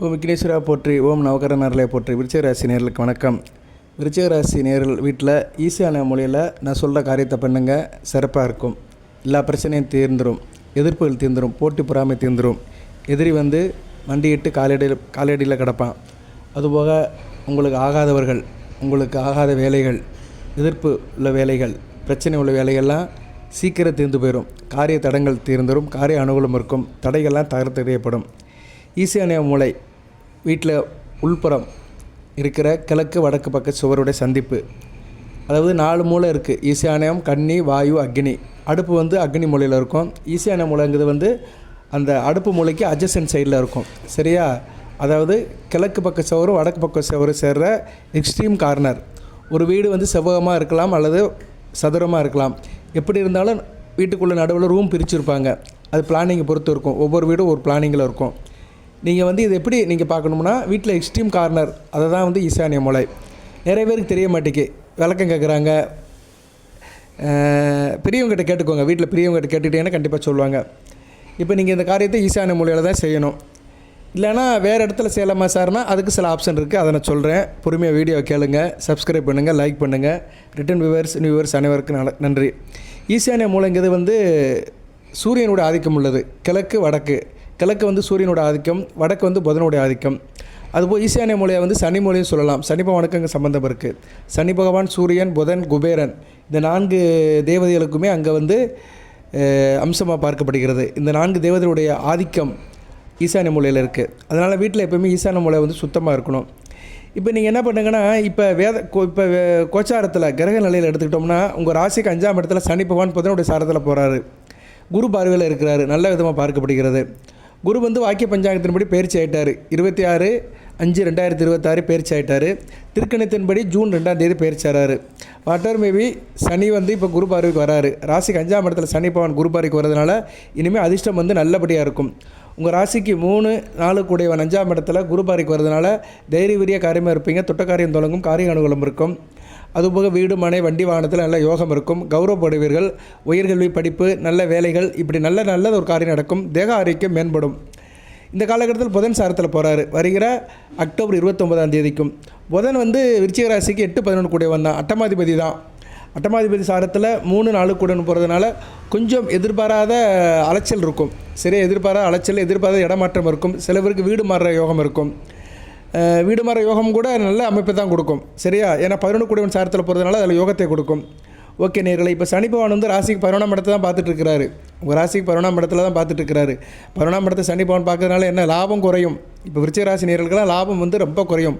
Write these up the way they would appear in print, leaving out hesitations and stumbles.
ஓம் விக்னேஸ்வரா போற்றி, ஓம் நவகரநரலை போற்றி. விருச்சிக ராசி நேயர்களுக்கு வணக்கம். விருச்சிக ராசி நேயர்கள் வீட்டில் ஈஸியான மொழியில் நான் சொல்கிற காரியத்தை பண்ணுங்க, சிறப்பாக இருக்கும். எல்லா பிரச்சனையும் தீர்ந்துடும், எதிர்ப்புகள் தீர்ந்துடும், போட்டி பொறாமை தீர்ந்துடும். எதிரி வந்து மண்டியிட்டு காலடியில் கிடப்பான். அதுபோக உங்களுக்கு ஆகாதவர்கள், உங்களுக்கு ஆகாத வேலைகள், எதிர்ப்பு உள்ள வேலைகள், பிரச்சனை உள்ள வேலைகள்லாம் சீக்கிரம் தீர்ந்து போயிடும். காரிய தடங்கள் தீர்ந்துடும், காரிய அனுகூலம் இருக்கும், தடைகள்லாம் தகர்த்தெறியப்படும். ஈசானிய மூலை வீட்டில் உள்புறம் இருக்கிற கிழக்கு வடக்கு பக்க சுவருடைய சந்திப்பு, அதாவது 4 மூலை இருக்குது. ஈசானியம், கன்னி, வாயு, அக்னி. அடுப்பு வந்து அக்னி மூலையில் இருக்கும். ஈசானிய மூலைங்கிறது வந்து அந்த அடுப்பு மூலைக்கு அட்ஜசன்ட் சைடில் இருக்கும். சரியா? அதாவது கிழக்கு பக்க சுவரும் வடக்கு பக்க சுவரும் சேர்ற எக்ஸ்ட்ரீம் கார்னர். ஒரு வீடு வந்து செவ்வகமாக இருக்கலாம் அல்லது சதுரமாக இருக்கலாம். எப்படி இருந்தாலும் வீட்டுக்குள்ளே நடுவில் ரூம் பிரிச்சுருப்பாங்க. அது பிளானிங்கை பொறுத்து இருக்கும். ஒவ்வொரு வீடும் ஒரு பிளானிங்கில் இருக்கும். நீங்கள் வந்து இது எப்படி நீங்கள் பார்க்கணும்னா, வீட்டில் எக்ஸ்ட்ரீம் கார்னர், அதை தான் வந்து ஈசானிய மூலை. நிறைய பேருக்கு தெரிய மாட்டேங்கு. விளக்கம் கேட்குறாங்க. பெரியவங்ககிட்ட கேட்டுக்கோங்க. வீட்டில் பெரியவங்ககிட்ட கேட்டுக்கிட்டீங்கன்னா கண்டிப்பாக சொல்லுவாங்க. இப்போ நீங்கள் இந்த காரியத்தை ஈசானிய மூலையில் தான் செய்யணும். இல்லைனா வேறு இடத்துல செய்யலாமா சார்னா அதுக்கு சில ஆப்ஷன் இருக்குது. அதை நான் சொல்கிறேன். பொறுமையாக வீடியோ கேளுங்க, சப்ஸ்கிரைப் பண்ணுங்கள், லைக் பண்ணுங்கள். ரிட்டன் வியூவர்ஸ் அனைவருக்கும் நன்றி. ஈசானிய மூலைங்கிறது வந்து சூரியனோட ஆதிக்கம் உள்ளது. கிழக்கு வடக்கு. கிழக்கு வந்து சூரியனோட ஆதிக்கம், வடக்கு வந்து புதனுடைய ஆதிக்கம். அதுபோல் ஈசானிய மூலையை வந்து சனி மூலையும் சொல்லலாம். சனி பகவானுக்கு அங்கே சம்பந்தம் இருக்குது. சனி பகவான், சூரியன், புதன், குபேரன், இந்த 4 தேவதைகளுக்குமே அங்கே வந்து அம்சமாக பார்க்கப்படுகிறது. இந்த 4 தேவதையுடைய ஆதிக்கம் ஈசானிய மூலையில் இருக்குது. அதனால் வீட்டில் எப்போயுமே ஈசானிய மூலை வந்து சுத்தமாக இருக்கணும். இப்போ நீங்கள் என்ன பண்ணுங்கன்னா, இப்போ இப்போ கோச்சாரத்தில் கிரக நிலையில் எடுத்துக்கிட்டோம்னா, உங்கள் ராசிக்கு 5ஆம் இடத்துல சனி பகவான் புதனுடைய சாரத்தில் போகிறாரு. குரு பார்வையில் இருக்கிறாரு. நல்ல விதமாக பார்க்கப்படுகிறது. குரு வந்து வாக்கிய பஞ்சாங்கத்தின்படி பயிற்சி ஆகிட்டார். 26/5/2026 பயிற்சி ஆகிட்டார். திருக்கணித்தின்படி ஜூன் 2ஆம் தேதி பயிற்சி ஆகிறாரு. வாட்டர் மேபி சனி வந்து இப்போ குரு பார்வைக்கு வராரு. ராசிக்கு 5ஆம் இடத்துல சனி பகவான் குரு பார்வைக்கு வரதுனால இனிமேல் அதிர்ஷ்டம் வந்து நல்லபடியாக இருக்கும். உங்கள் ராசிக்கு 3, 4 கூடியவன் 5ஆம் இடத்துல குரு பார்வைக்கு வரதுனால தைரிய வீரிய காரியமாக இருப்பீங்க. தொட்ட காரியம் தொடங்கும், காரிய அனுகூலம் இருக்கும். அதுபோக வீடு, மனை, வண்டி, வாகனத்தில் நல்ல யோகம் இருக்கும். கௌரவப்படுவீர்கள். உயர்கல்வி, படிப்பு, நல்ல வேலைகள், இப்படி நல்ல ஒரு காரியம் நடக்கும். தேக ஆரோக்கியம் மேம்படும். இந்த காலகட்டத்தில் புதன் சாரத்தில் போகிறாரு. வருகிற அக்டோபர் 29ஆம் தேதிக்கும். புதன் வந்து விருச்சிக ராசிக்கு 8-11 கூடியவன் தான். அட்டமாதிபதி தான். அட்டமாதிபதி சாரத்தில் 3, 4 கூடன்னு போகிறதுனால கொஞ்சம் எதிர்பாராத அலைச்சல் இருக்கும். சரியா? எதிர்பாராத அலைச்சல், எதிர்பாராத இடமாற்றம் இருக்கும். சில பேருக்கு வீடு மாறுற யோகம் இருக்கும். வீடு மாற யோகம் கூட நல்ல அமைப்பை தான் கொடுக்கும். சரியா? ஏன்னா 11 கூடியவன் சாரத்தில் போகிறதுனால அதில் யோகத்தை கொடுக்கும். ஓகே நேயர்களே, இப்போ சனி பகவான் வந்து ராசிக்கு 11ஆம் இடத்தை தான் பார்த்துட்ருக்கிறாரு. உங்கள் ராசிக்கு 11ஆம் இடத்துல தான் பார்த்துட்ருக்கிறாரு. 11ஆம் இடத்தை சனி பகவான் பார்க்கறதுனால என்ன லாபம் குறையும். இப்போ விருச்சிக ராசி நேயர்களுக்கெல்லாம் லாபம் வந்து ரொம்ப குறையும்.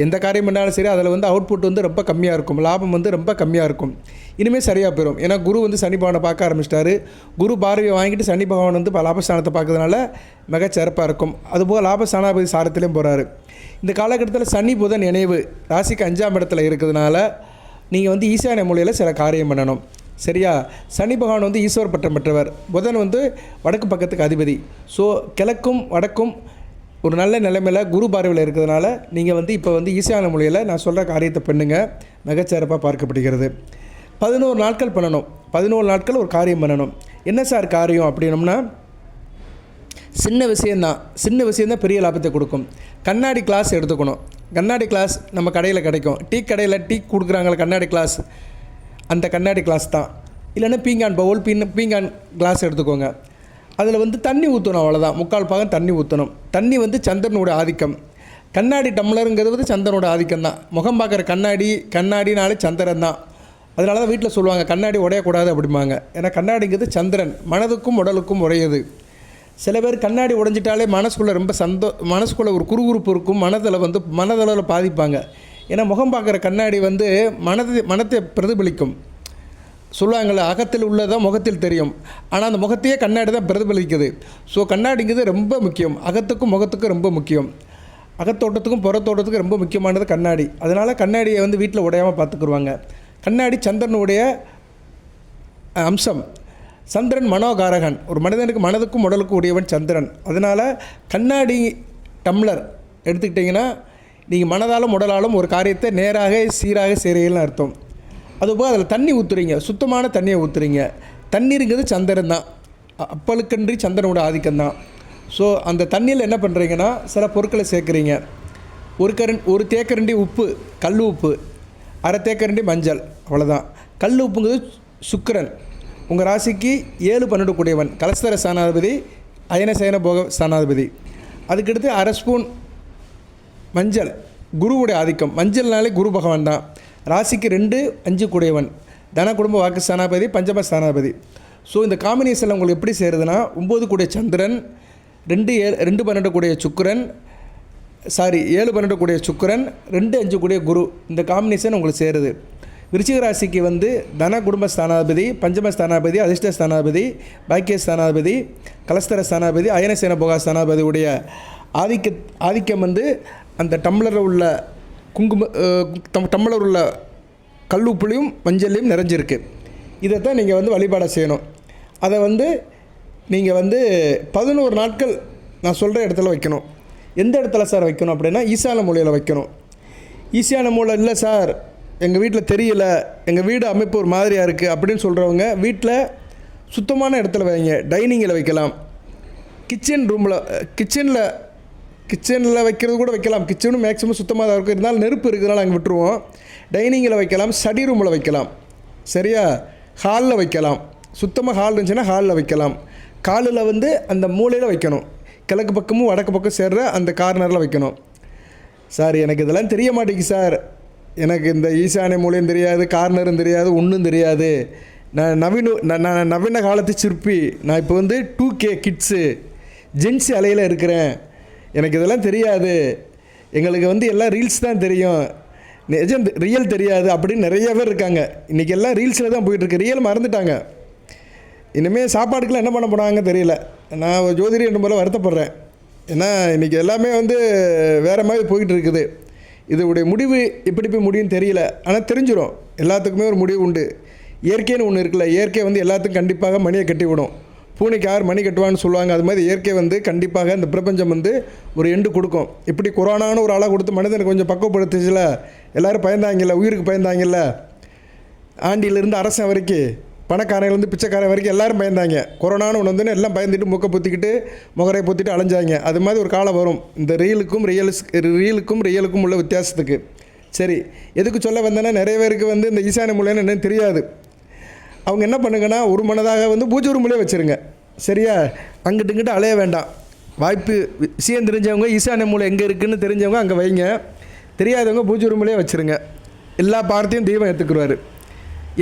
எந்த காரியம் பண்ணாலும் சரி, அதில் வந்து அவுட்புட் வந்து ரொம்ப கம்மியாக இருக்கும். லாபம் வந்து ரொம்ப கம்மியாக இருக்கும். இனிமேல் சரியாக போயிடும். ஏன்னா குரு வந்து சனி பகவானை பார்க்க ஆரம்பிச்சிட்டாரு. குரு பார்வையை வாங்கிட்டு சனி பகவான் வந்து லாபஸ்தானத்தை பார்க்கறதுனால மிகச்சிறப்பாக இருக்கும். அதுபோல் லாபஸ்தானாபதி சாரத்திலையும் போகிறாரு. இந்த காலகட்டத்தில் சனி புதன் இணைவு ராசிக்கு 5ஆம் இடத்துல இருக்கிறதுனால நீங்கள் வந்து ஈசானிய மூலையில் சில காரியம் பண்ணணும். சரியா? சனி பகவான் வந்து ஈஸ்வர பட்டம் பெற்றவர். புதன் வந்து வடக்கு பக்கத்துக்கு அதிபதி. ஸோ கிழக்கும் வடக்கும் ஒரு நல்ல நிலைமையில் குரு பார்வையில் இருக்கிறதுனால நீங்கள் வந்து இப்போ வந்து ஈசானிய மூலையில் நான் சொல்கிற காரியத்தை பண்ணுங்க, மிகச்சிறப்பாக பார்க்கப்படுகிறது. 11 நாட்கள் பண்ணணும். 11 நாட்கள் ஒரு காரியம் பண்ணணும். என்ன சார் காரியம் அப்படின்னோம்னா, சின்ன விஷயந்தான் பெரிய லாபத்தை கொடுக்கும். கண்ணாடி கிளாஸ் எடுத்துக்கணும். கண்ணாடி கிளாஸ் நம்ம கடையில் கிடைக்கும். டீ கடையில் டீ கொடுக்குறாங்கள கண்ணாடி கிளாஸ், அந்த கண்ணாடி கிளாஸ் தான். இல்லைன்னா பீங்கான் பவுல், பீங்கான் கிளாஸ் எடுத்துக்கோங்க. அதில் வந்து தண்ணி ஊற்றணும். அவ்வளோதான். 3/4 பாகம் தண்ணி ஊற்றணும். தண்ணி வந்து சந்திரனோட ஆதிக்கம். கண்ணாடி டம்ளருங்கிறது வந்து சந்திரனோட ஆதிக்கம் தான். முகம் பார்க்குற கண்ணாடினாலே சந்திரன் தான். அதனால தான் வீட்டில் சொல்லுவாங்க கண்ணாடி உடையக்கூடாது அப்படிம்பாங்க. ஏன்னா கண்ணாடிங்கிறது சந்திரன், மனதுக்கும் உடலுக்கும் உடையது. சில பேர் கண்ணாடி உடைஞ்சிட்டாலே மனசுக்குள்ளே ரொம்ப மனசுக்குள்ளே ஒரு குறுகுறுப்பு இருக்கும். மனதளவில் பாதிப்பாங்க. ஏன்னா முகம் பார்க்குற கண்ணாடி வந்து மனத்தை பிரதிபலிக்கும். சொல்லுவாங்கள்ல, அகத்தில் உள்ளதான் முகத்தில் தெரியும். ஆனால் அந்த முகத்தையே கண்ணாடி தான் பிரதிபலிக்குது. ஸோ கண்ணாடிங்கிறது ரொம்ப முக்கியம். அகத்துக்கும் முகத்துக்கும் ரொம்ப முக்கியம். அகத்தோட்டத்துக்கும் புறத்தோட்டத்துக்கும் ரொம்ப முக்கியமானது கண்ணாடி. அதனால் கண்ணாடியை வந்து வீட்டில் உடையாமல் பார்த்துக்குருவாங்க. கண்ணாடி சந்திரனுடைய அம்சம். சந்திரன் மனோகாரகன். ஒரு மனிதனுக்கு மனதுக்கும் உடலுக்கும் உடையவன் சந்திரன். அதனால் கண்ணாடி டம்ளர் எடுத்துக்கிட்டிங்கன்னா நீங்கள் மனதாலும் உடலாலும் ஒரு காரியத்தை நேராக சீராக செய்கிறீங்கன்னு அர்த்தம். அதுபோல் அதில் தண்ணி ஊற்றுறீங்க, சுத்தமான தண்ணியை ஊற்றுறீங்க. தண்ணீருங்கிறது சந்திரன் தான். அப்பளுக்கன்றி சந்திரனோட ஆதிக்கம் தான். ஸோ அந்த தண்ணியில் என்ன பண்ணுறீங்கன்னா சில பொருட்களை சேர்க்குறீங்க. ஒரு தேக்கரண்டி உப்பு, கல் உப்பு, அரை தேக்கரண்டி மஞ்சள், அவ்வளோதான். கல் உப்புங்கிறது சுக்கிரன், உங்கள் ராசிக்கு 7 12 கூடியவன், கலஸ்தர ஸ்தானாதிபதி, அயனசயன போக ஸ்தானாதிபதி. அதுக்கடுத்து அரை ஸ்பூன் மஞ்சள், குருவுடைய ஆதிக்கம். மஞ்சள்னாலே குரு பகவான் தான். ராசிக்கு 2 5 கூடியவன், தன குடும்ப வாக்கு ஸ்தானாதிபதி, பஞ்சம ஸ்தானாதிபதி. ஸோ இந்த காம்பினேஷனில் உங்களுக்கு எப்படி சேருதுன்னா 9 கூடிய சந்திரன், 2 12 கூடிய சுக்கிரன், 7 12 கூடிய சுக்கிரன், 2 5 கூடிய குரு. இந்த காம்பினேஷன் உங்களுக்கு சேருது. விருச்சிக ராசிக்கு வந்து தன குடும்ப ஸ்தானாதிபதி, பஞ்சம ஸ்தானாதிபதி, அதிர்ஷ்ட ஸ்தானாதிபதி, பாக்கிய ஸ்தானாதிபதி, கலஸ்தர ஸ்தானாதிபதி, அயனசேன போகா ஸ்தானாதிபதியுடைய ஆதிக்கம் வந்து அந்த டம்ளரில் உள்ள டம்ளர் உள்ள கல்லுப்புலையும் மஞ்சள்லையும் நிறைஞ்சிருக்கு. இதைத்தான் நீங்கள் வந்து வழிபாடை செய்யணும். அதை வந்து நீங்கள் வந்து 11 நாட்கள் நான் சொல்கிற இடத்துல வைக்கணும். எந்த இடத்துல சார் வைக்கணும் அப்படின்னா ஈசான மூலையில் வைக்கணும். ஈசான மூலை இல்லை சார், எங்கள் வீட்டில் தெரியல, எங்கள் வீடு அமைப்பு ஒரு மாதிரியாக இருக்குது அப்படின்னு சொல்கிறவங்க வீட்டில் சுத்தமான இடத்துல வைங்க. டைனிங்கில் வைக்கலாம், கிச்சன் ரூமில், கிச்சனில் வைக்கிறது கூட வைக்கலாம். கிச்சனும் மேக்ஸிமம் சுத்தமாக தான் இருக்கும், இருந்தாலும் நெருப்பு இருக்கிறதுனால அங்கே விட்டுருவோம். டைனிங்கில் வைக்கலாம், ஸ்டடி ரூமில் வைக்கலாம், சரியா, ஹாலில் வைக்கலாம். சுத்தமாக ஹால் இருந்துச்சுன்னா ஹாலில் வைக்கலாம். காலில் வந்து அந்த மூலையில் வைக்கணும், கிழக்கு பக்கமும் வடக்கு பக்கம் சேர்ற அந்த கார்னரில் வைக்கணும். சார் எனக்கு இதெல்லாம் தெரிய மாட்டேங்குது சார், எனக்கு இந்த ஈசானிய மூலையும் தெரியாது, கார்னரும் தெரியாது, ஒன்றும் தெரியாது, நான் நவீன காலத்து சிற்பி, நான் இப்போ வந்து 2K கிட்ஸு ஜென்ஸ் அலையில் இருக்கிறேன், எனக்கு இதெல்லாம் தெரியாது, எங்களுக்கு வந்து எல்லாம் ரீல்ஸ் தான் தெரியும், நிஜம் ரியல் தெரியாது அப்படின்னு நிறைய பேர் இருக்காங்க. இன்றைக்கி எல்லாம் ரீல்ஸில் தான் போயிட்டுருக்கு, ரியல் மறந்துட்டாங்க. இனிமேல் சாப்பாடுக்கெலாம் என்ன பண்ண போனாங்க தெரியல. நான் ஒரு ஜோதிடர் என்னும் போல வருத்தப்படுறேன். ஏன்னா இன்றைக்கி எல்லாமே வந்து வேறு மாதிரி போய்கிட்டு இருக்குது. இதோடைய முடிவு எப்படி போய் முடியும்னு தெரியல, ஆனால் தெரிஞ்சிடும். எல்லாத்துக்குமே ஒரு முடிவு உண்டு. இயற்கைன்னு ஒன்று இருக்குல்ல, இயற்கை வந்து எல்லாத்துக்கும் கண்டிப்பாக மணியை கட்டி விடும். பூனைக்கு யார் மணி கட்டுவான்னு சொல்லுவாங்க, அது மாதிரி இயற்கை வந்து கண்டிப்பாக இந்த பிரபஞ்சம் வந்து ஒரு எண்டு கொடுக்கும். இப்படி கொரோனான்னு ஒரு ஆளாக கொடுத்து மனிதனை கொஞ்சம் பக்குவப்படுத்துச்சுல, எல்லோரும் பயந்தாங்கல்ல, உயிருக்கு பயந்தாங்கல்ல, ஆண்டியிலேருந்து அரசன் வரைக்கும், பணக்காரங்கலேருந்து பிச்சைக்காரன் வரைக்கும் எல்லோரும் பயந்தாங்க. கொரோனான்னு ஒன்று வந்துன்னு எல்லாம் பயந்துட்டு முக்கை பொத்திக்கிட்டு முகரை பொத்திட்டு அலைஞ்சாங்க. அது மாதிரி ஒரு காலம் வரும். இந்த ரீலுக்கும் ரியலுக்கும் உள்ள வித்தியாசத்துக்கு. சரி, எதுக்கு சொல்ல வந்தேன்னா நிறைய பேருக்கு வந்து இந்த ஈசான மூலைன்னு என்னன்னு தெரியாது. அவங்க என்ன பண்ணுங்கன்னா ஒரு மனதாக வந்து பூஜை ரூம்லேயே வச்சுருங்க, சரியா, அங்கிட்டு இங்கிட்டு அலைய வேண்டாம். வாய்ப்பு விஷயம் தெரிஞ்சவங்க ஈசான மூலை எங்கே இருக்குதுன்னு தெரிஞ்சவங்க அங்கே வைங்க, தெரியாதவங்க பூஜை ரூம்லேயே வச்சுருங்க. எல்லா பார்த்தையும் தெய்வம் ஏற்றுக்குருவார்.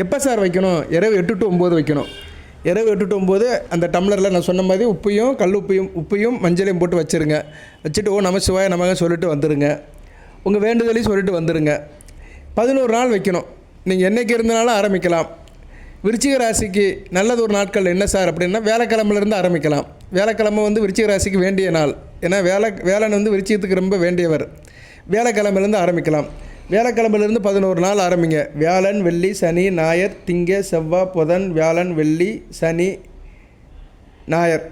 எப்போ சார் வைக்கணும்? இரவு 8 to 9 வைக்கணும். இரவு 8 to 9 அந்த டம்ளரில் நான் சொன்ன மாதிரி உப்பையும் மஞ்சளையும் போட்டு வச்சுருங்க. வச்சுட்டு ஓ நமசிவாய நமக சொல்லிட்டு வந்துடுங்க. உங்கள் வேண்டுதலையும் சொல்லிட்டு வந்துடுங்க. 11 நாள் வைக்கணும். நீங்கள் என்றைக்கு இருந்தனாலும் ஆரம்பிக்கலாம். விருச்சிக ராசிக்கு நல்லது ஒரு நாட்கள் என்ன சார் அப்படின்னா வேலைக்கிழமையிலேருந்து ஆரம்பிக்கலாம். வேலைக்கிழமை வந்து விருச்சிக ராசிக்கு வேண்டிய நாள். ஏன்னா வேலன் வந்து விருச்சிகத்துக்கு ரொம்ப வேண்டியவர். வேலைக்கிழமையிலேருந்து ஆரம்பிக்கலாம். வேலைக்கிழமையிலேருந்து 11 நாள் ஆரம்பிங்க. வியாழன், வெள்ளி, சனி, ஞாயிறு, திங்க, செவ்வாய், புதன், வியாழன், வெள்ளி, சனி, ஞாயிறு,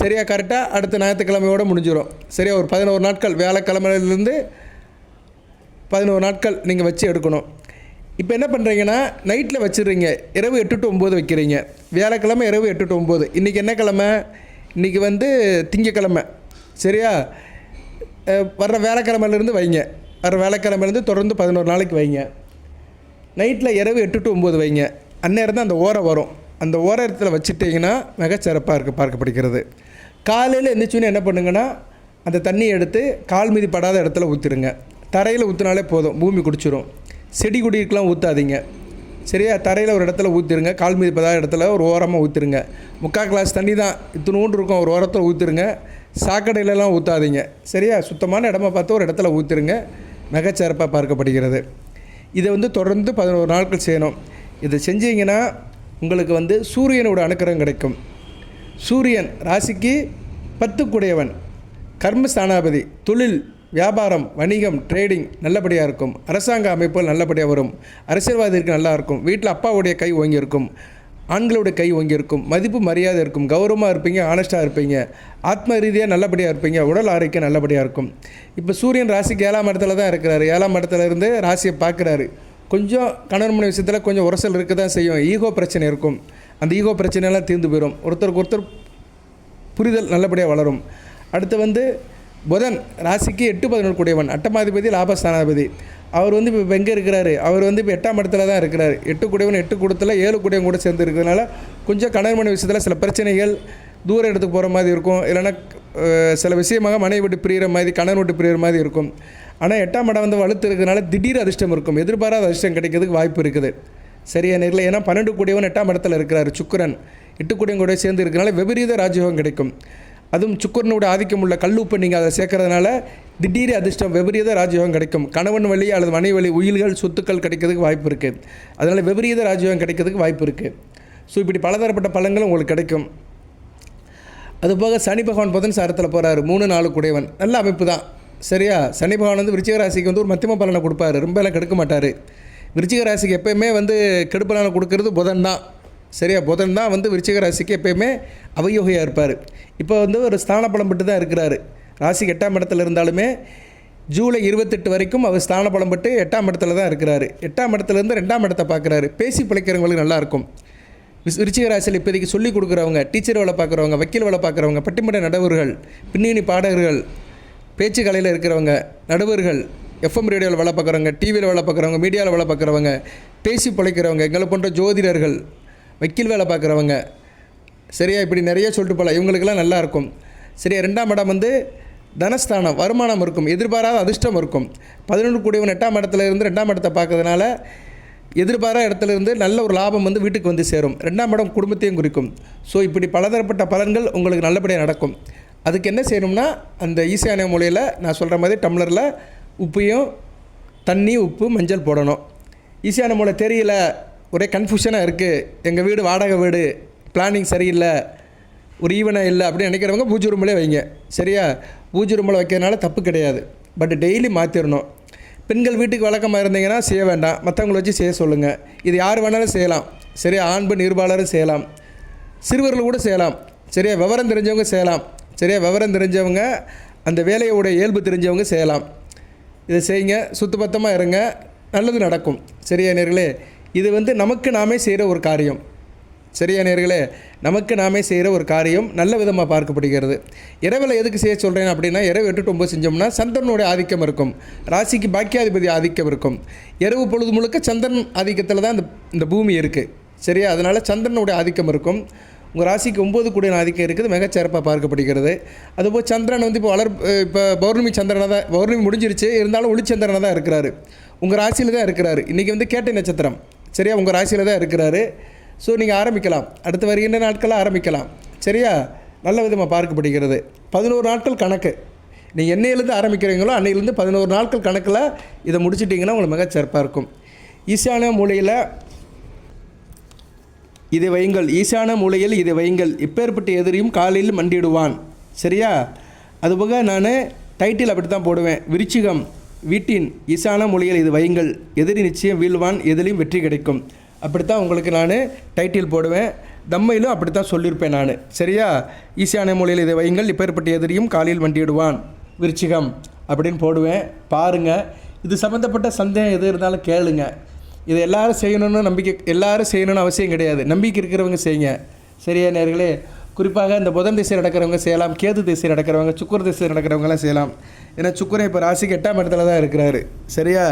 சரியா, கரெக்டாக அடுத்த ஞாயிற்றுக்கிழமையோடு முடிஞ்சிடும். சரியா, ஒரு 11 நாட்கள் வேலைக்கிழமையிலேருந்து 11 நாட்கள் நீங்கள் வச்சு எடுக்கணும். இப்போ என்ன பண்ணுறீங்கன்னா நைட்டில் வச்சுடுறீங்க, இரவு 8 to 9 வைக்கிறீங்க. வியாழக்கிழமை இரவு 8 to 9. இன்றைக்கி என்ன கிழமை? இன்றைக்கி வந்து திங்கக்கிழமை, சரியா. வர்ற வேலைக்கிழமையிலேருந்து வைங்க. வர வேலைக்கிழமையிலேருந்து தொடர்ந்து 11 நாளைக்கு வைங்க. நைட்டில் இரவு 8 to 9 வைங்க. அந்நேரம் தான் அந்த ஓரை வரும். அந்த ஓரத்தில் வச்சுட்டிங்கன்னா மிகச்சிறப்பாக பார்க்கப்படுகிறது. காலையில் எழுந்திரிச்சோன்னே என்ன பண்ணுங்கன்னா அந்த தண்ணியை எடுத்து கால் மீதி படாத இடத்துல ஊற்றிடுங்க. தரையில் ஊற்றினாலே போதும், பூமி குடிச்சிடும். செடி கொடிக்கெலாம் ஊற்றாதீங்க, சரியா. தரையில் ஒரு இடத்துல ஊற்றிடுங்க. கால் மீதி படாத இடத்துல ஒரு ஓரமாக ஊற்றிடுங்க. 3/4 கிளாஸ் தண்ணி தான், இத்தினூண்டு இருக்கும், ஒரு ஓரத்தில் ஊற்றிடுங்க. சாக்கடையிலலாம் ஊற்றாதீங்க, சரியா. சுத்தமான இடமா பார்த்து ஒரு இடத்துல ஊற்றிடுங்க. மிகச்சிறப்பாக பார்க்கப்படுகிறது. இதை வந்து தொடர்ந்து 11 நாட்கள் செய்யணும். இதை செஞ்சீங்கன்னா உங்களுக்கு வந்து சூரியனோட அனுக்கிரகம் கிடைக்கும். சூரியன் ராசிக்கு 10 கூடையவன், கர்மஸ்தானாபதி. தொழில், வியாபாரம், வணிகம், ட்ரேடிங் நல்லபடியாக இருக்கும். அரசாங்க அமைப்புகள் நல்லபடியாக வரும். அரசியல்வாதிக்கு நல்லா இருக்கும். வீட்டில் அப்பாவுடைய கை ஓங்கியிருக்கும், ஆண்களுடைய கை ஓங்கியிருக்கும். மதிப்பு மரியாதை இருக்கும். கௌரவமாக இருப்பீங்க, ஆனஸ்ட்டாக இருப்பீங்க. ஆத்ம ரீதியாக நல்லபடியாக இருப்பீங்க. உடல் ஆரோக்கியம் நல்லபடியாக இருக்கும். இப்போ சூரியன் ராசிக்கு 7ஆம் இடத்துல தான் இருக்கிறாரு. 7ஆம் இடத்துல இருந்து ராசியை பார்க்குறாரு. கொஞ்சம் கணவன் மனைவி விஷயத்தில் கொஞ்சம் உரசல் இருக்க தான் செய்யும். ஈகோ பிரச்சனை இருக்கும். அந்த ஈகோ பிரச்சனையெல்லாம் தீர்ந்து போயிடும். ஒருத்தருக்கு ஒருத்தர் புரிதல் நல்லபடியாக வளரும். அடுத்து வந்து புதன் ராசிக்கு 8-11 கூடியவன், அட்டமாதிபதி லாபஸ்தானாதிபதி. அவர் வந்து இப்போ எங்கே இருக்கிறாரு, அவர் வந்து இப்போ 8ஆம் இடத்துல தான் இருக்கிறார். 8 கூடியவன் 8 கூடத்தில் 7 கூடியவன் கூட சேர்ந்து இருக்கிறதுனால கொஞ்சம் கணவன் மனைவி விஷயத்தில் சில பிரச்சனைகள், தூர இடத்துக்கு போகிற மாதிரி இருக்கும். இல்லைன்னா சில விஷயமாக மனைவி விட்டு பிரிகிற மாதிரி, கணவன் விட்டு பிரிகிற மாதிரி இருக்கும். ஆனால் 8ஆம் இடம் வந்து வலுத்து இருக்கிறதுனால திடீர் அதிர்ஷ்டம் இருக்கும், எதிர்பாராத அதிர்ஷ்டம் கிடைக்கிறதுக்கு வாய்ப்பு இருக்குது. சரியா நேரில்? ஏன்னா 12 கூடியவன் 8ஆம் இடத்துல இருக்கிறார். சுக்கிரன் 8 கூடியவன் கூட சேர்ந்து இருக்கிறனால விபரீத ராஜயோகம் கிடைக்கும். அதுவும் சுக்கிரனோட ஆதிக்கம் உள்ள கல்லுப்பை நீங்கள் அதை சேர்க்கறதுனால திடீர் அதிர்ஷ்டம், விபரீத ராஜயோகம் கிடைக்கும். கணவன் வழி அல்லது மனைவி வழி உயிர்கள் சொத்துக்கள் கிடைக்கிறதுக்கு வாய்ப்பு இருக்குது. அதனால் விபரீத ராஜயோகம் கிடைக்கிறதுக்கு வாய்ப்பு இருக்குது. ஸோ இப்படி பலதரப்பட்ட பலன்கள் உங்களுக்கு கிடைக்கும். அதுபோக சனி பகவான் புதன் சாரத்தில் போகிறாரு, 3-4 கூடியவன். நல்ல அமைப்பு தான். சரியா? சனி பகவான் வந்து விருச்சிக ராசிக்கு வந்து ஒரு மத்தியம பலனை கொடுப்பாரு, ரொம்ப எல்லாம் கெடுக்க மாட்டார். விருச்சிக ராசிக்கு எப்போயுமே வந்து கெடுப்பலனை கொடுக்கறது புதன் தான். சரியா? புதன் தான் வந்து விருச்சிக ராசிக்கு எப்போயுமே அவயோகியாக இருப்பார். இப்போ வந்து ஒரு ஸ்தான பலம் பட்டு தான் இருக்கிறாரு. ராசிக்கு 8ஆம் இடத்துல இருந்தாலுமே ஜூலை 28 வரைக்கும் அவர் ஸ்தான பலம் பட்டு 8ஆம் இடத்துல தான் இருக்கிறாரு. 8ஆம் இடத்துலேருந்து 2ஆம் இடத்தை பார்க்குறாரு. பேசி பிழைக்கிறவங்களுக்கு நல்லாயிருக்கும். விருச்சிக ராசியில் இப்போதைக்கு சொல்லிக் கொடுக்குறவங்க, டீச்சர் வேலை பார்க்குறவங்க, வக்கீல் வேலை பார்க்குறவங்க, பட்டிமன்ற நடுவர்கள், பின்னணி பாடகர்கள், பேச்சு கலையில் இருக்கிறவங்க, நடுவர்கள், எஃப்எம் ரேடியோவில் வேலை பார்க்குறவங்க, டிவியில் வேலை பார்க்குறவங்க, மீடியாவில் வேலை பார்க்குறவங்க, பேசி பிழைக்கிறவங்க, எங்களை போன்ற ஜோதிடர்கள், வக்கீல் வேலை பார்க்குறவங்க, சரியா? இப்படி நிறைய சொல்லிட்டு போகலாம். இவங்களுக்கெல்லாம் நல்லாயிருக்கும். சரியா? 2ஆம் இடம் வந்து தனஸ்தானம், வருமானம் இருக்கும், எதிர்பாராத அதிர்ஷ்டம் இருக்கும். 11 கூடியவன் 8ஆம் இடத்துல இருந்து 2ஆம் இடத்தை பார்க்கறதுனால எதிர்பாராத இடத்துல இருந்து நல்ல ஒரு லாபம் வந்து வீட்டுக்கு வந்து சேரும். 2ஆம் இடம் குடும்பத்தையும் குறிக்கும். ஸோ இப்படி பலதரப்பட்ட பலன்கள் உங்களுக்கு நல்லபடியாக நடக்கும். அதுக்கு என்ன செய்யணும்னா, அந்த ஈசானிய மூலையில் நான் சொல்கிற மாதிரி டம்ளரில் உப்பையும் தண்ணி, உப்பு, மஞ்சள் போடணும். ஈசானிய மூலை தெரியல, ஒரே கன்ஃபியூஷனாக இருக்குது, எங்கள் வீடு வாடகை வீடு, பிளானிங் சரியில்லை, ஒரு ஈவனாக இல்லை அப்படின்னு நினைக்கிறவங்க பூஜை ரூமில் வைங்க. சரியா? பூஜை ரூமில் வைக்கிறதுனால தப்பு கிடையாது. பட் டெய்லி மாற்றிடணும். பெண்கள் வீட்டுக்கு வழக்கமாக இருந்தீங்கன்னா செய்ய வேண்டாம், மற்றவங்களை வச்சு செய்ய சொல்லுங்கள். இது யார் வேணாலும் செய்யலாம். சரியா? ஆண் பெண் இருபாலரும் செய்யலாம், சிறுவர்கள் கூட செய்யலாம். சரியா? விவரம் தெரிஞ்சவங்க செய்யலாம். சரியா? விவரம் தெரிஞ்சவங்க, அந்த வேலையோட இயல்பு தெரிஞ்சவங்க செய்யலாம். இதை செய்யுங்க, சுத்தபத்தமாக இருங்க, நல்லது நடக்கும். சரியா நேர்களே? இது வந்து நமக்கு நாமே செய்கிற ஒரு காரியம். சரியா நேர்களே? நமக்கு நாமே செய்கிற ஒரு காரியம் நல்ல விதமாக பார்க்கப்படுகிறது. இரவில் எதுக்கு செய்ய சொல்கிறேன் அப்படின்னா, இரவு 8-9 செஞ்சோம்னா சந்திரனுடைய ஆதிக்கம் இருக்கும், ராசிக்கு பாக்கியாதிபதி ஆதிக்கம் இருக்கும். இரவு பொழுது முழுக்க சந்திரன் ஆதிக்கத்தில் தான் இந்த பூமி இருக்குது. சரியா? அதனால் சந்திரனுடைய ஆதிக்கம் இருக்கும். உங்கள் ராசிக்கு 9 கூடிய ஆதிக்கம் இருக்குது, மிகச்சிறப்பாக பார்க்கப்படுகிறது. அதுபோல் சந்திரன் வந்து இப்போ பௌர்ணமி சந்திரனாக தான், பௌர்ணமி முடிஞ்சிருச்சு, இருந்தாலும் ஒளிச்சந்திரனாக தான் இருக்கிறாரு. உங்கள் ராசியில் தான் இருக்கிறாரு. இன்றைக்கி வந்து கேட்டை நட்சத்திரம். சரியா? உங்கள் ராசியில் தான் இருக்கிறாரு. ஸோ நீங்கள் ஆரம்பிக்கலாம், அடுத்து வருகின்ற நாட்களாக ஆரம்பிக்கலாம். சரியா? நல்ல விதமாக பார்க்கப்படுகிறது. 11 நாட்கள் கணக்கு. நீங்கள் என்னையிலேருந்து ஆரம்பிக்கிறீங்களோ அன்னையிலேருந்து 11 நாட்கள் கணக்கில் இதை முடிச்சிட்டிங்கன்னா உங்களுக்கு மிகச்சிறப்பாக இருக்கும். ஈசான மூலையில் இதை வையுங்கள், ஈசான மூலையில் இதை வையுங்கள், இப்பேற்பட்ட எதிரியும் காலையில் மண்டிடுவான். சரியா? அதுபோக நான் டைட்டில் அப்படி தான் போடுவேன், விருச்சிகம் வீட்டின் ஈசான மூலையில் இது வையுங்கள், எதிரி நிச்சயம் வீழ்வான், எதிலையும் வெற்றி கிடைக்கும். அப்படித்தான் உங்களுக்கு நான் டைட்டில் போடுவேன். தம்மையிலும் அப்படி தான் சொல்லியிருப்பேன் நான். சரியா? ஈசான மூலையில் இதை வையுங்கள், இப்பேற்பட்ட எதிரியும் காலையில் மண்டிடுவான், விருச்சிகம் அப்படின்னு போடுவேன். பாருங்கள். இது சம்மந்தப்பட்ட சந்தேகம் எது இருந்தாலும் கேளுங்க. இதை எல்லோரும் செய்யணும்னு எல்லோரும் செய்யணும்னு அவசியம் கிடையாது, நம்பிக்கை இருக்கிறவங்க செய்யுங்க. சரியா நேர்களே? குறிப்பாக இந்த புதன் திசை நடக்கிறவங்க செய்யலாம், கேது திசை நடக்கிறவங்க, சுக்கிர திசை நடக்கிறவங்களாம் செய்யலாம். ஏன்னா சுக்கிரன் இப்போ ராசிக்கு 8ஆம் இடத்துல தான் இருக்கிறாரு. சரியா?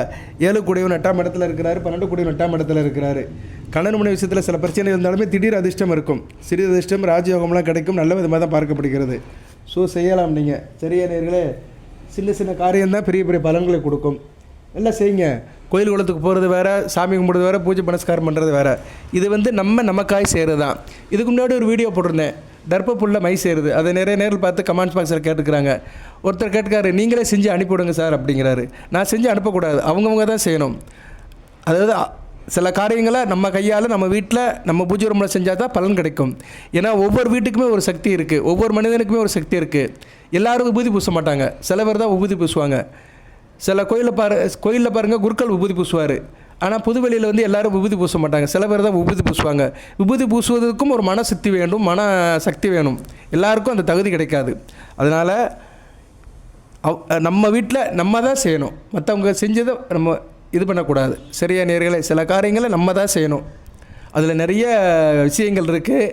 7 கூடியவன் 8ஆம் இடத்துல இருக்கிறாரு, 12 கூடியவன் 8ஆம் இடத்துல இருக்கிறாரு. கணவன் மனைவி விஷயத்தில் சில பிரச்சனை இருந்தாலுமே திடீர் அதிர்ஷ்டம் இருக்கும், சிறிய அதிர்ஷ்டம், ராஜயோகம்லாம் கிடைக்கும், நல்ல விதமாக தான் பார்க்கப்படுகிறது. ஸோ செய்யலாம் நீங்கள். சரியா நேர்களே? சின்ன சின்ன காரியம்தான் பெரிய பெரிய பலன்களை கொடுக்கும். எல்லாம் செய்யுங்க. கோயில் குளத்துக்கு போகிறது வேறு, சாமி கும்பிட்றது வேறு, பூஜை புனஸ்காரம் பண்ணுறது வேறு. இது வந்து நமக்காய் செய்கிறது தான். இதுக்கு முன்னாடி ஒரு வீடியோ போட்டிருந்தேன், தர்ப்பப்புல்ல மை செய்கிறது. அதை நிறைய நேரில் பார்த்து கமெண்ட்ஸ் பாக்ஸில் கேட்டுக்கிறாங்க. ஒருத்தர் கேட்டுக்காரு, நீங்களே செஞ்சு அனுப்பிவிடுங்க சார் அப்படிங்கிறாரு. நான் செஞ்சு அனுப்பக்கூடாது, அவங்கவுங்க தான் செய்யணும். அதாவது சில காரியங்களை நம்ம கையால் நம்ம வீட்டில் நம்ம பூஜை ரூமில் செஞ்சால் தான் பலன் கிடைக்கும். ஏன்னா ஒவ்வொரு வீட்டுக்குமே ஒரு சக்தி இருக்குது, ஒவ்வொரு மனிதனுக்குமே ஒரு சக்தி இருக்குது. எல்லோரும் விபூதி பூச மாட்டாங்க, சில பேர் தான் விபூதி பூசுவாங்க. சில கோயிலில் பாருங்கள் குருக்கள் விபூதி பூசுவார். ஆனால் புதுவெளியில் வந்து எல்லோரும் விபூதி பூச மாட்டாங்க, சில பேர் தான் விபூதி பூசுவாங்க. விபூதி பூசுவதற்கும் ஒரு மன சக்தி வேண்டும், மன சக்தி வேணும். எல்லாருக்கும் அந்த தகுதி கிடைக்காது. அதனால் நம்ம வீட்டில் நம்ம தான் செய்யணும், மற்றவங்க செஞ்சதை நம்ம இது பண்ணக்கூடாது. சரியா நேர்களே? சில காரியங்களை நம்ம தான் செய்யணும். அதில் நிறைய விஷயங்கள் இருக்குது.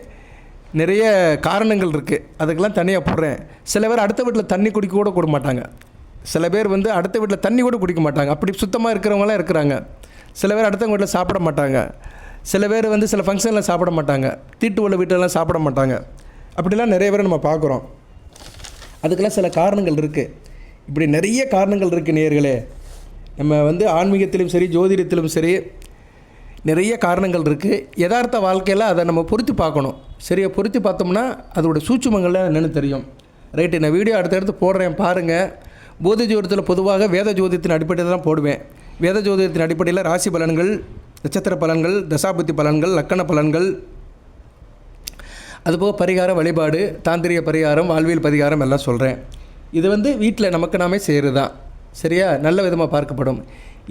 நிறைய காரணங்கள் இருக்குது, அதுக்கெல்லாம் தனியாக போடுறேன். சில பேர் அடுத்த வீட்டில் தண்ணி குடிக்க கூட கொடுக்க மாட்டாங்க. சில பேர் வந்து அடுத்த வீட்டில் தண்ணி கூட குடிக்க மாட்டாங்க. அப்படி சுத்தமாக இருக்கிறவங்களாம் இருக்கிறாங்க. சில பேர் அடுத்தவங்க வீட்டில் சாப்பிட மாட்டாங்க. சில பேர் வந்து சில ஃபங்க்ஷனில் சாப்பிட மாட்டாங்க. தீட்டு உள்ள வீட்டிலலாம் சாப்பிட மாட்டாங்க. அப்படிலாம் நிறைய பேரை நம்ம பார்க்குறோம். அதுக்கெல்லாம் சில காரணங்கள் இருக்குது. இப்படி நிறைய காரணங்கள் இருக்குது நேயர்களே. நம்ம வந்து ஆன்மீகத்திலும் சரி ஜோதிடத்திலும் சரி நிறைய காரணங்கள் இருக்குது. யதார்த்த வாழ்க்கையில் அதை நம்ம பொருத்தி பார்க்கணும். சரியாக பொருத்தி பார்த்தோம்னா அதோட சூட்சுமங்கள்லாம் என்னென்னு தெரியும். ரைட்டு, நான் வீடியோ அடுத்தடுத்து போடுறேன் பாருங்கள். பூத ஜோதிடத்தில் பொதுவாக வேத ஜோதிடத்தின் அடிப்படையில் தான் போடுவேன். வேத ஜோதிடத்தின் அடிப்படையில் ராசி பலன்கள், நட்சத்திர பலன்கள், தசாபுத்தி பலன்கள், லக்கண பலன்கள், அதுபோக பரிகார வழிபாடு, தாந்திரிக பரிகாரம், வாழ்வியல் பரிகாரம் எல்லாம் சொல்கிறேன். இது வந்து வீட்டில் நமக்கு நாமே செய்கிறது தான். சரியா, நல்ல விதமாக பார்க்கப்படும்.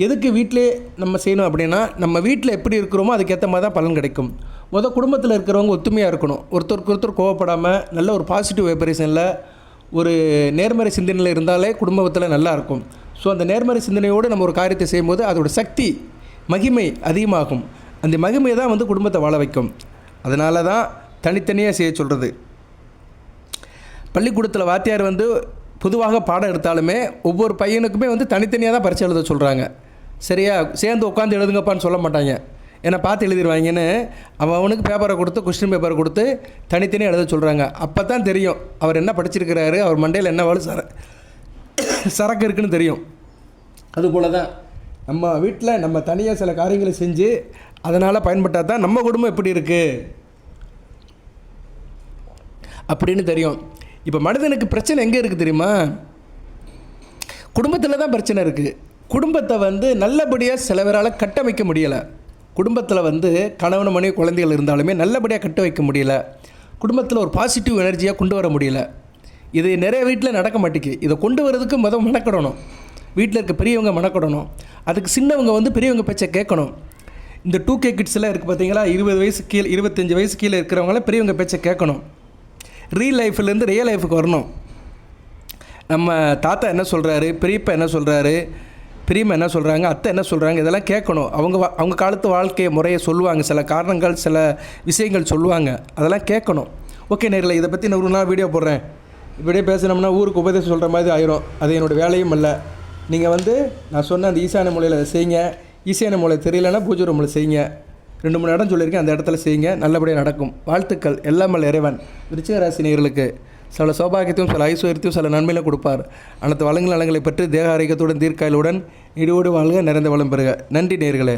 எதுக்கு வீட்டிலே நம்ம செய்யணும் அப்படின்னா, நம்ம வீட்டில் எப்படி இருக்கிறோமோ அதுக்கேற்ற மாதிரி தான் பலன் கிடைக்கும். குடும்பத்தில் இருக்கிறவங்க ஒத்துமையாக இருக்கணும். ஒருத்தருக்கு ஒருத்தர் கோவப்படாமல் நல்ல ஒரு பாசிட்டிவ் வைப்ரேஷனில் ஒரு நேர்மறை சிந்தனையில் இருந்தாலே குடும்பத்தில் நல்லாயிருக்கும். ஸோ அந்த நேர்மறை சிந்தனையோடு நம்ம ஒரு காரியத்தை செய்யும்போது அதோட சக்தி மகிமை அதிகமாகும். அந்த மகிமையை தான் வந்து குடும்பத்தை வாழ வைக்கும். அதனால தான் தனித்தனியாக செய்ய சொல்கிறது. பள்ளிக்கூடத்தில் வாத்தியார் வந்து பொதுவாக பாடம் எடுத்தாலுமே ஒவ்வொரு பையனுக்குமே வந்து தனித்தனியாக தான் பரீட்சை எழுத சொல்கிறாங்க. சரியா, சேர்ந்து உட்காந்து எழுதுங்கப்பான்னு சொல்ல மாட்டாங்க. ஏன்னா பார்த்து எழுதிடுவாங்கன்னு அவனுக்கு பேப்பரை கொடுத்து கொஸ்டின் பேப்பரை கொடுத்து தனித்தனியாக எழுத சொல்கிறாங்க. அப்போ தான் தெரியும் அவர் என்ன படிச்சிருக்கிறாரு, அவர் மண்டையில் என்ன வாழ சரக்கு இருக்குன்னு தெரியும். அதுபோல் தான் நம்ம வீட்டில் நம்ம தனியாக சில காரியங்களை செஞ்சு அதனால் பயன்பட்டால் தான் நம்ம குடும்பம் எப்படி இருக்குது அப்படின்னு தெரியும். இப்போ மனிதனுக்கு பிரச்சனை எங்கே இருக்குது தெரியுமா? குடும்பத்தில் தான் பிரச்சனை இருக்குது. குடும்பத்தை வந்து நல்லபடியாக சில பேரால் கட்டமைக்க முடியலை. குடும்பத்தில் வந்து கணவன் மனைவி குழந்தைகள் இருந்தாலுமே நல்லபடியாக கட்ட வைக்க முடியல. குடும்பத்தில் ஒரு பாசிட்டிவ் எனர்ஜியாக கொண்டு வர முடியல. இது நிறைய வீட்டில் நடக்க மாட்டேங்குது. இதை கொண்டு வரதுக்கு மனக்கடணும். வீட்டில் இருக்க பெரியவங்க மனக்கடணும். அதுக்கு சின்னவங்க வந்து பெரியவங்க பேச்சை கேட்கணும். இந்த 2K கிட்ஸ்லாம் இருக்குது பார்த்தீங்களா, 20 வயசு கீழே 25 வயசு கீழே இருக்கிறவங்களாம் பெரியவங்க பேச்சை கேட்கணும். ரியல் லைஃப்லேருந்து ரியல் லைஃபுக்கு வரணும். நம்ம தாத்தா என்ன சொல்கிறாரு, பெரியப்பா என்ன சொல்கிறாரு, பெரியம்மா என்ன சொல்கிறாங்க, அத்தை என்ன சொல்கிறாங்க, இதெல்லாம் கேட்கணும். அவங்க காலத்து வாழ்க்கை முறையை சொல்லுவாங்க. சில காரணங்கள் சில விஷயங்கள் சொல்லுவாங்க, அதெல்லாம் கேட்கணும். ஓகே நேரில் இதை பற்றி நான் ஒரு நாள் வீடியோ போடுறேன். இப்படியே பேசினோம்னா ஊருக்கு உபதேசம் சொல்கிற மாதிரி ஆயிரும். அது என்னோடய வேலையும் இல்லை. நீங்கள் வந்து நான் சொன்ன அந்த ஈசான மூலையில் அதை செய்யுங்க. ஈசான மூலை தெரியலன்னா பூஜை ரூமில் செய்யுங்க. 2-3 இடம் சொல்லியிருக்கேன், அந்த இடத்துல செய்யுங்க, நல்லபடியாக நடக்கும். வாழ்த்துக்கள். எல்லாமல் இறைவன் விருச்சிக ராசி நேயர்களுக்கு சில சௌபாகியத்தையும் சில ஐஸ்வர்யத்தையும் சில நன்மையிலும் கொடுப்பார். அனைத்து வளங்கள் நலங்களை பற்றி தேக ஆரோக்கியத்துடன் தீர்க்காயலுடன் இடியோடு வாழ்க, நிறைந்த வளம் பெறுக. நன்றி நேயர்களே.